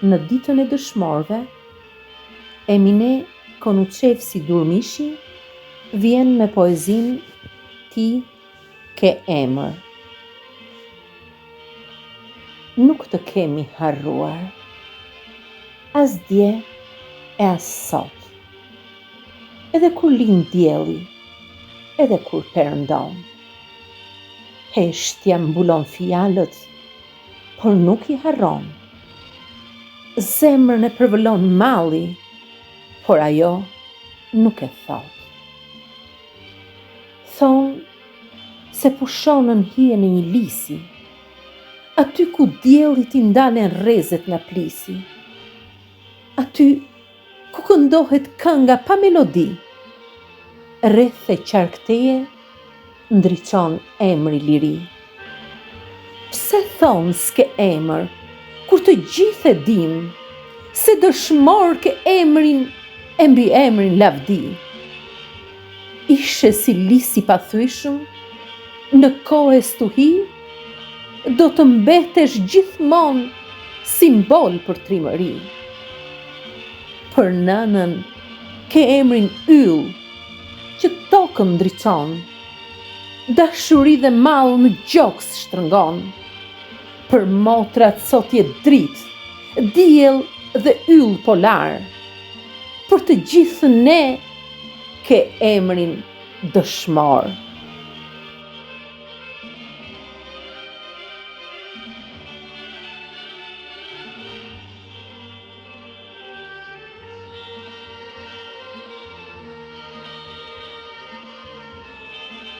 në ditën e dëshmorëve, Emine Konuçevsi Durmishi vjen me poezinë Ti ke emër. Nuk të kemi harruar, as dje e as sot. Edhe kur lind dielli, edhe kur perëndon. Heshtja mbulon fjalët, por nuk i harron. Zemrën e përvëllon malli, por ajo nuk e thot. Thonë se pushonën hijen e një lisi, aty ku dielli t'i ndalen rrezet nga plisi, aty ku këndohet kënga pa melodi, rreth e qarkteje ndriçon emri liri. Pse thonë s'ke emër, kur të gjithë e dim, se dëshmor ke emrin e mbi emrin lavdi. Ishe si lisi pathyeshëm, në kohë e stuhi, do të mbetesh gjithmonë simbol për trimëri. Për nënën ke emrin yll, që tokën ndriçon, dashuri dhe mall në gjoks shtrëngon. Për motrat sot je dritë, diell dhe yll polar. Për të gjithë ne ke emrin dëshmor.